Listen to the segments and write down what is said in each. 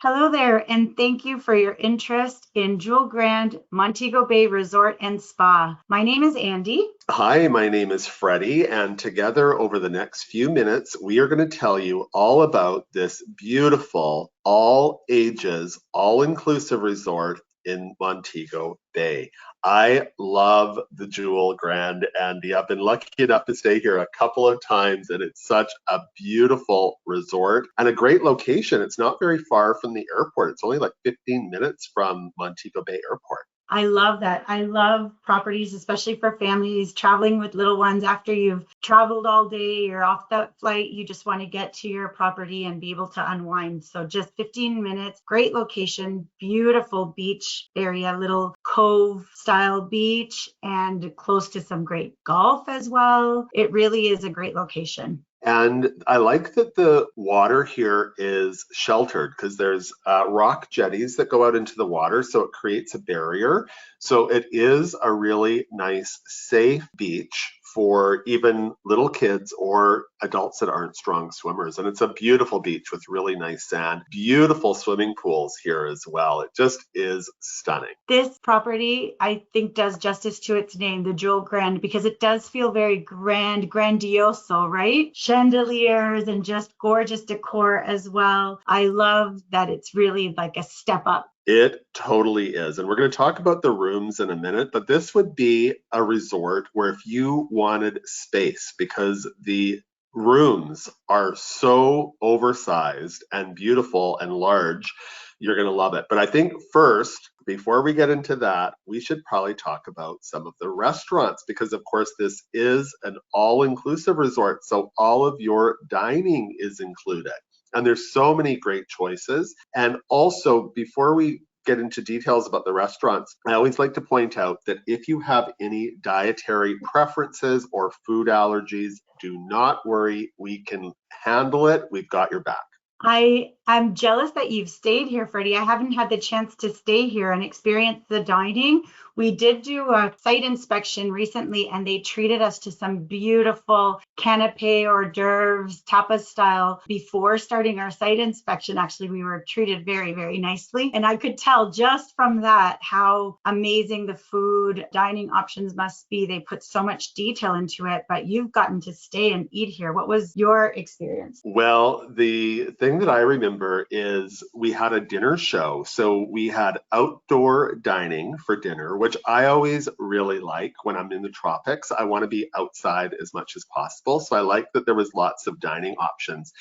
Hello there, and thank you for your interest in Jewel Grande Montego Bay Resort and Spa. My name is Andy. Hi, my name is Freddie, and together over the next few minutes, we are going to tell you all about this beautiful, all ages, all inclusive resort in Montego Bay. I love the Jewel Grand, Andy. I've been lucky enough to stay here a couple of times, and it's such a beautiful resort and a great location. It's not very far from the airport, it's only like 15 minutes from Montego Bay Airport. I love that. I love properties, especially for families traveling with little ones. After you've traveled all day, you're off that flight, you just want to get to your property and be able to unwind. So just 15 minutes, great location, beautiful beach area, little cove style beach, and close to some great golf as well. It really is a great location. And I like that the water here is sheltered because there's rock jetties that go out into the water, so it creates a barrier. So it is a really nice, safe beach for even little kids or adults that aren't strong swimmers. And it's a beautiful beach with really nice sand, beautiful swimming pools here as well. It just is stunning. This property, I think, does justice to its name, the Jewel Grand, because it does feel very grand, grandioso, right? Chandeliers and just gorgeous decor as well. I love that it's really like a step up. It totally is. And we're going to talk about the rooms in a minute, but this would be a resort where if you wanted space, because the rooms are so oversized and beautiful and large, you're going to love it. But I think first, before we get into that, we should probably talk about some of the restaurants because, of course, this is an all-inclusive resort. So all of your dining is included. And there's so many great choices. And also, before we get into details about the restaurants, I always like to point out that if you have any dietary preferences or food allergies, do not worry. We can handle it. We've got your back. I'm jealous that you've stayed here, Freddie. I haven't had the chance to stay here and experience the dining. We did do a site inspection recently, and they treated us to some beautiful canapé hors d'oeuvres, tapas style. Before starting our site inspection, actually, we were treated very, very nicely. And I could tell just from that how amazing the food dining options must be. They put so much detail into it, but you've gotten to stay and eat here. What was your experience? Well, the thing that I remember is we had a dinner show. So we had outdoor dining for dinner, which I always really like when I'm in the tropics. I want to be outside as much as possible. So I like that there was lots of dining options.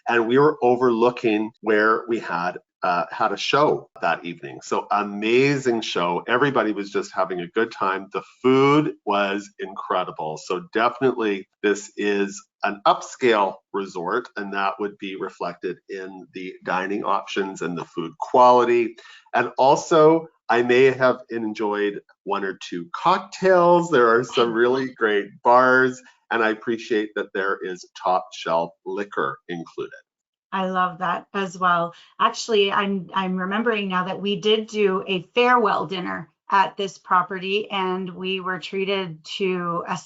And we were overlooking where we had a show that evening. So amazing show. Everybody was just having a good time. The food was incredible. So definitely this is an upscale resort, and that would be reflected in the dining options and the food quality. And also, I may have enjoyed one or two cocktails. There are some really great bars, and I appreciate that there is top shelf liquor included. I love that as well. Actually, I'm remembering now that we did do a farewell dinner at this property, and we were treated to a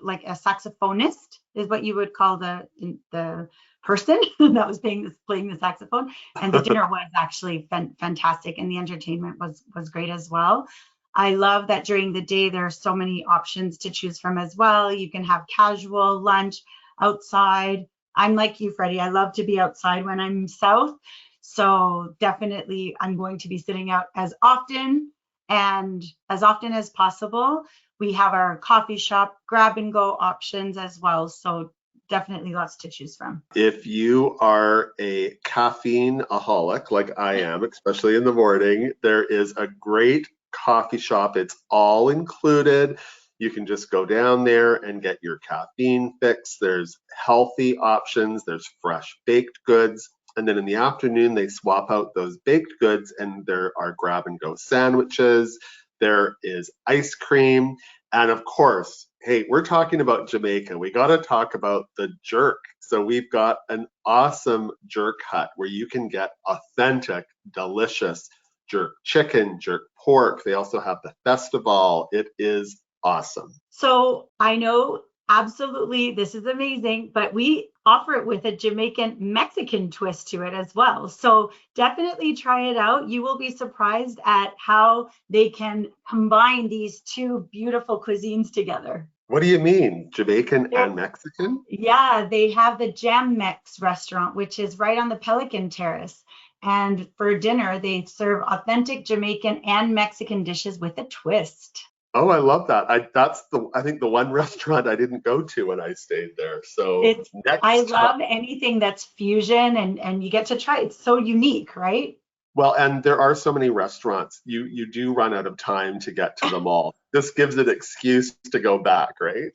like a saxophonist is what you would call the person that was playing the saxophone. And the dinner was actually fantastic, and the entertainment was great as well. I love that during the day there are so many options to choose from as well. You can have casual lunch outside. I'm like you, Freddie. I love to be outside when I'm south. So definitely I'm going to be sitting out as often as possible. We have our coffee shop grab and go options as well. So definitely lots to choose from. If you are a caffeine-aholic like I am, especially in the morning, there is a great coffee shop. It's all included. You can just go down there and get your caffeine fix. There's healthy options, there's fresh baked goods. And then in the afternoon, they swap out those baked goods and there are grab and go sandwiches. There is ice cream. And of course, hey, we're talking about Jamaica. We got to talk about the jerk. So we've got an awesome jerk hut where you can get authentic, delicious jerk chicken, jerk pork. They also have the festival. It is awesome. So I know Absolutely, this is amazing, but we offer it with a Jamaican Mexican twist to it as well. So definitely try it out. You will be surprised at how they can combine these two beautiful cuisines together. What do you mean, Jamaican They're, and Mexican? yeah, they have the Jam Mex restaurant, which is right on the Pelican Terrace. And for dinner, they serve authentic Jamaican and Mexican dishes with a twist. Oh, I love that. That's I think the one restaurant I didn't go to when I stayed there. So It's I next time. love anything that's fusion and you get to try it. It's so unique, right? Well, and there are so many restaurants. You do run out of time to get to them all. This gives an excuse to go back, right?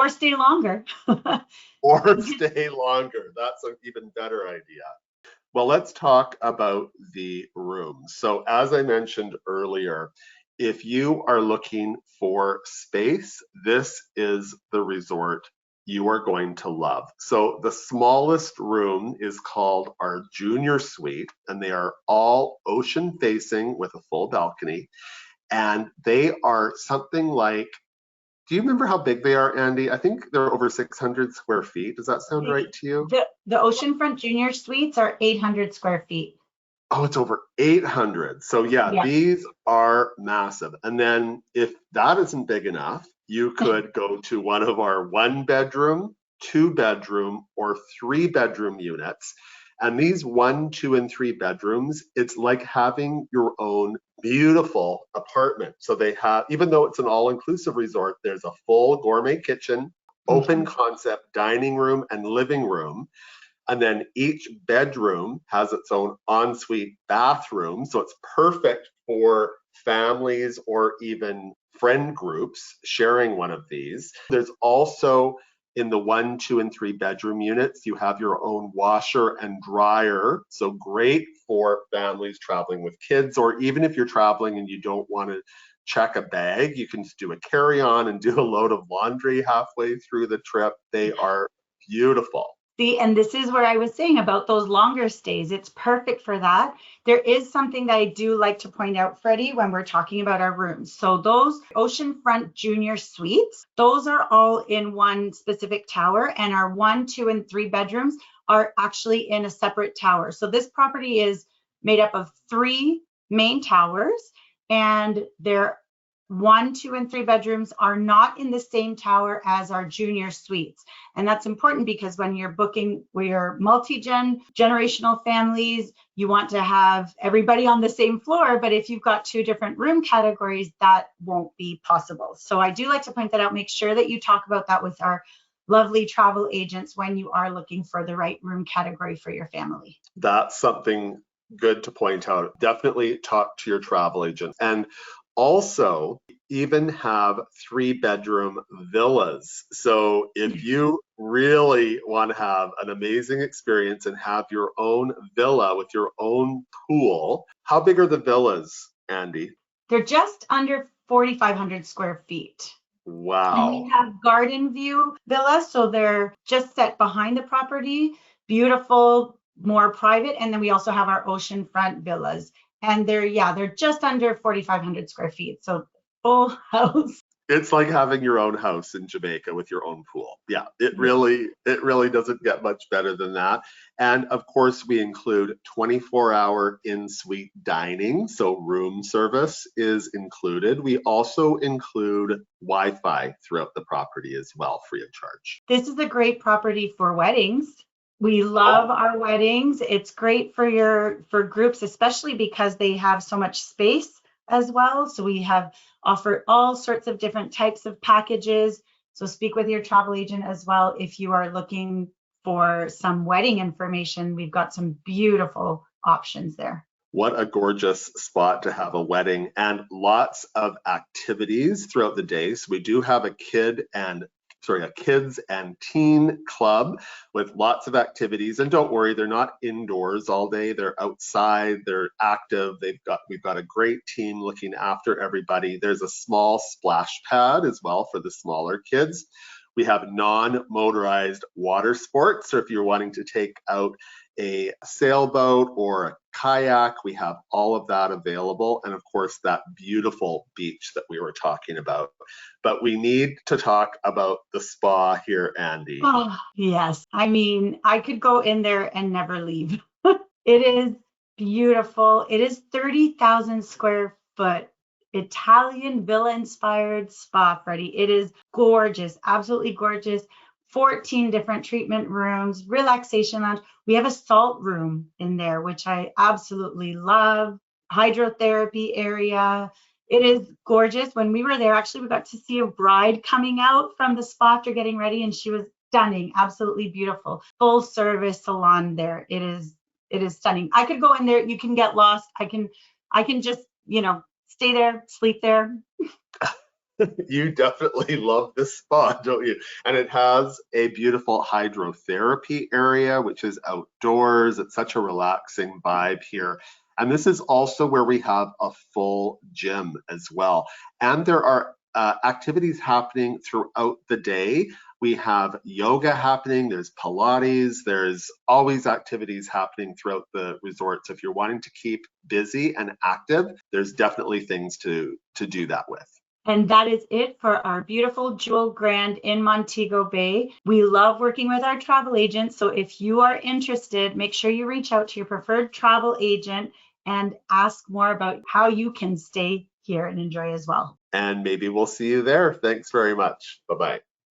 Stay longer. Or stay longer. That's an even better idea. Well, let's talk about the rooms. So, as I mentioned earlier, if you are looking for space, this is the resort you are going to love. So, the smallest room is called our junior suite, and they are all ocean facing with a full balcony. And they are something like, do you remember how big they are, Andy? I think they're over 600 square feet. Does that sound right to you? The oceanfront junior suites are 800 square feet. Oh, it's over 800. So yeah, Yeah. these are massive. And then if that isn't big enough, you could go to one of our 1 bedroom, 2 bedroom, or 3 bedroom units. And these 1, 2, and 3 bedrooms, it's like having your own beautiful apartment. So they have, even though it's an all-inclusive resort, there's a full gourmet kitchen, open Mhm. concept dining room and living room. And then each bedroom has its own ensuite bathroom. So it's perfect for families or even friend groups sharing one of these. There's also in the 1, 2, and 3 bedroom units, you have your own washer and dryer. So great for families traveling with kids, or even if you're traveling and you don't want to check a bag, you can just do a carry on and do a load of laundry halfway through the trip. They are beautiful. See, and this is where I was saying about those longer stays. It's perfect for that. There is something that I do like to point out, Freddie, when we're talking about our rooms. So those oceanfront junior suites, those are all in one specific tower, and our 1, 2, and 3 bedrooms are actually in a separate tower. So this property is made up of 3 main towers, and they're 1, 2, and 3 bedrooms are not in the same tower as our junior suites. And that's important because when you're booking your generational families, you want to have everybody on the same floor. But if you've got 2 different room categories, that won't be possible. So I do like to point that out. Make sure that you talk about that with our lovely travel agents when you are looking for the right room category for your family. That's something good to point out. Definitely talk to your travel agent. And also, even have 3 bedroom villas. So if you really want to have an amazing experience and have your own villa with your own pool, how big are the villas, Andy? They're just under 4,500 square feet. And we Wow. have garden view villas, so they're just set behind the property, beautiful, more private. And then we also have our oceanfront villas. And they're just under 4,500 square feet. So full house. It's like having your own house in Jamaica with your own pool. Yeah, Yeah. it really doesn't get much better than that. And of course, we include 24-hour in-suite dining, so room service is included. We also include Wi-Fi throughout the property as well, free of charge. This is a great property for weddings. We love Oh, our weddings. It's great for groups, especially because they have so much space as well. So we have offered all sorts of different types of packages. So speak with your travel agent as well if you are looking for some wedding information. We've got some beautiful options there. what a gorgeous spot to have a wedding and lots of activities throughout the day. So we do have a kids and teen club with lots of activities. And don't worry, they're not indoors all day. They're outside, they're active. We've got a great team looking after everybody. There's a small splash pad as well for the smaller kids. We have non-motorized water sports, or if you're wanting to take out a sailboat or a kayak, we have all of that available. And of course, that beautiful beach that we were talking about. But we need to talk about the spa here, Andy. Oh, yes. I mean, I could go in there and never leave. It is beautiful. It is 30,000 square foot Italian villa inspired spa, Freddie. It is gorgeous, absolutely gorgeous. 14 different treatment rooms, relaxation lounge. We have a salt room in there, which I absolutely love. Hydrotherapy area. It is gorgeous. When we were there, actually, we got to see a bride coming out from the spa after getting ready, and she was stunning, absolutely beautiful. Full service salon there. It is stunning. I could go in there. You can get lost. I can just, stay there, sleep there. You definitely love this spot, don't you? And it has a beautiful hydrotherapy area, which is outdoors. It's such a relaxing vibe here. And this is also where we have a full gym as well. And there are activities happening throughout the day. We have yoga happening, there's Pilates, there's always activities happening throughout the resort. So if you're wanting to keep busy and active, there's definitely things to do that with. And that is it for our beautiful Jewel Grand in Montego Bay. We love working with our travel agents. So if you are interested, make sure you reach out to your preferred travel agent and ask more about how you can stay here and enjoy as well. And maybe we'll see you there. Thanks very much. Bye-bye.